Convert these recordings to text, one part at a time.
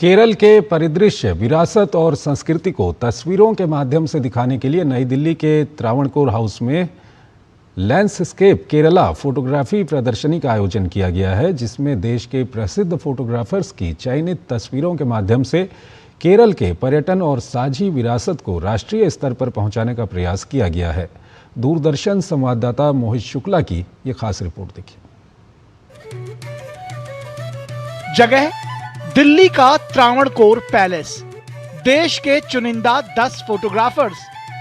केरल के परिदृश्य, विरासत और संस्कृति को तस्वीरों के माध्यम से दिखाने के लिए नई दिल्ली के त्रावणकोर हाउस में लैंडस्केप केरला फोटोग्राफी प्रदर्शनी का आयोजन किया गया है, जिसमें देश के प्रसिद्ध फोटोग्राफर्स की चयनित तस्वीरों के माध्यम से केरल के पर्यटन और साझी विरासत को राष्ट्रीय स्तर पर पहुंचाने का प्रयास किया गया है। दूरदर्शन संवाददाता मोहित शुक्ला की ये खास रिपोर्ट देखिए। जगह दिल्ली का त्रावणकोर पैलेस। देश के चुनिंदा 10 फोटोग्राफर्स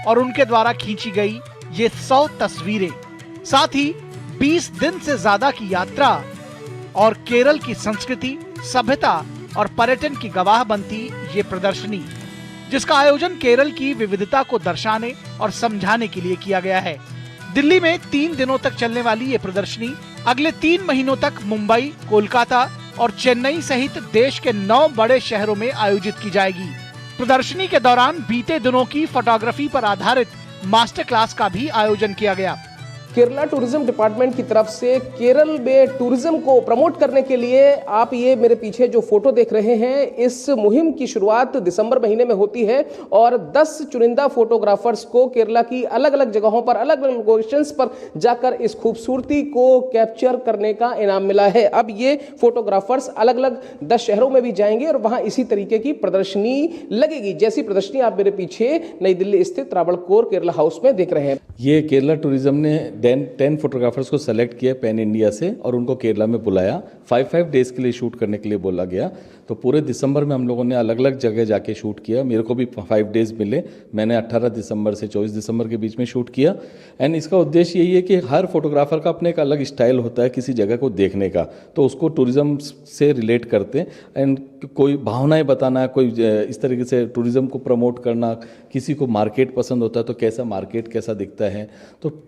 और उनके द्वारा खींची गई ये 100 तस्वीरें, साथ ही 20 दिन से ज्यादा की यात्रा और केरल की संस्कृति, सभ्यता और पर्यटन की गवाह बनती ये प्रदर्शनी, जिसका आयोजन केरल की विविधता को दर्शाने और समझाने के लिए किया गया है। दिल्ली में 3 दिनों तक चलने वाली ये प्रदर्शनी अगले 3 महीनों तक मुंबई, कोलकाता और चेन्नई सहित देश के 9 बड़े शहरों में आयोजित की जाएगी। प्रदर्शनी के दौरान बीते दिनों की फोटोग्राफी पर आधारित मास्टर क्लास का भी आयोजन किया गया। केरला टूरिज्म डिपार्टमेंट की तरफ से केरल में टूरिज्म को प्रमोट करने के लिए आप ये मेरे पीछे जो फोटो देख रहे हैं, इस मुहिम की शुरुआत दिसंबर महीने में होती है और 10 चुनिंदा फोटोग्राफर्स को केरला की अलग अलग जगहों पर, अलग अलग लोकेशंस पर जाकर इस खूबसूरती को कैप्चर करने का इनाम मिला है। अब ये फोटोग्राफर्स अलग अलग 10 शहरों में भी जाएंगे और वहां इसी तरीके की प्रदर्शनी लगेगी, जैसी प्रदर्शनी आप मेरे पीछे नई दिल्ली स्थित त्रावणकोर केरला हाउस में देख रहे हैं। ये केरला टूरिज्म ने 10 फोटोग्राफर्स को सेलेक्ट किया पैन इंडिया से और उनको केरला में बुलाया। 5 डेज के लिए शूट करने के लिए बोला गया। तो पूरे दिसंबर में हम लोगों ने अलग अलग जगह जाके शूट किया। मेरे को भी 5 डेज मिले। मैंने 18 दिसंबर से 24 दिसंबर के बीच में शूट किया। एंड इसका उद्देश्य यही है कि हर फोटोग्राफर का अपने एक अलग स्टाइल होता है किसी जगह को देखने का, तो उसको टूरिज्म से रिलेट करते हैं। एंड कोई भावनाएं बताना, कोई इस तरीके से टूरिज्म को प्रमोट करना, किसी को मार्केट पसंद होता है तो कैसा मार्केट कैसा दिखता है, तो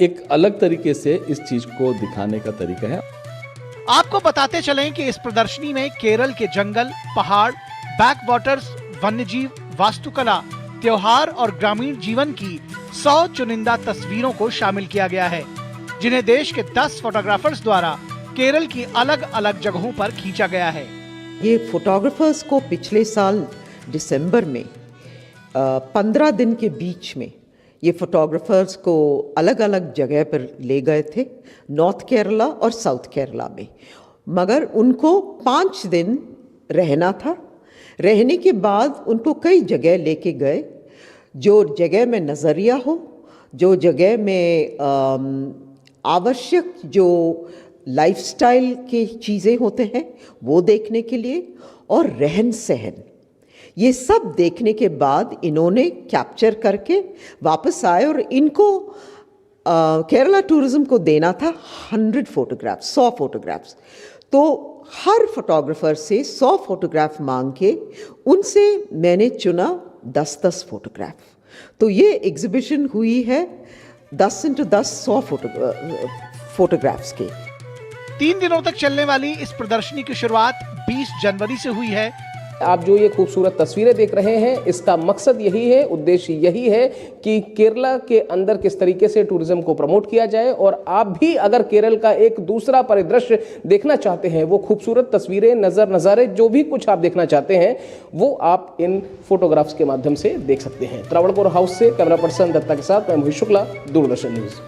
एक अलग तरीके से इस चीज को दिखाने का तरीका है। आपको बताते चलें कि इस प्रदर्शनी में केरल के जंगल, पहाड़, बैक वाटर्स, वन्यजीव, वास्तुकला, त्योहार और ग्रामीण जीवन की 100 चुनिंदा तस्वीरों को शामिल किया गया है, जिन्हें देश के 10 फोटोग्राफर्स द्वारा केरल की अलग अलग जगहों पर खींचा गया है। ये फोटोग्राफर्स को पिछले साल दिसंबर में 15 दिन के बीच में ये फोटोग्राफर्स को अलग अलग जगह पर ले गए थे, नॉर्थ केरला और साउथ केरला में, मगर उनको 5 दिन रहना था। रहने के बाद उनको कई जगह लेके गए, जो जगह में नज़रिया हो, जो जगह में आवश्यक जो लाइफस्टाइल की चीज़ें होते हैं वो देखने के लिए, और रहन सहन, ये सब देखने के बाद इन्होंने कैप्चर करके वापस आए और इनको केरला टूरिज्म को देना था 100 फोटोग्राफ्स, 100 फोटोग्राफ्स। तो हर फोटोग्राफर से 100 फोटोग्राफ मांग के उनसे मैंने चुना 10-10 फोटोग्राफ। तो ये एग्जिबिशन हुई है 10 × 10 100 फोटोग्राफ्स के। 3 दिनों तक चलने वाली इस प्रदर्शनी की शुरुआत 20 जनवरी से हुई है। आप जो ये खूबसूरत तस्वीरें देख रहे हैं, इसका मकसद यही है, उद्देश्य यही है कि केरला के अंदर किस तरीके से टूरिज्म को प्रमोट किया जाए। और आप भी अगर केरल का एक दूसरा परिदृश्य देखना चाहते हैं, वो खूबसूरत तस्वीरें, नज़ारे, जो भी कुछ आप देखना चाहते हैं, वो आप इन फोटोग्राफ्स के माध्यम से देख सकते हैं। त्रावणकोर हाउस से कैमरा पर्सन दत्ता के साथ मैं मोहित शुक्ला, दूरदर्शन न्यूज़।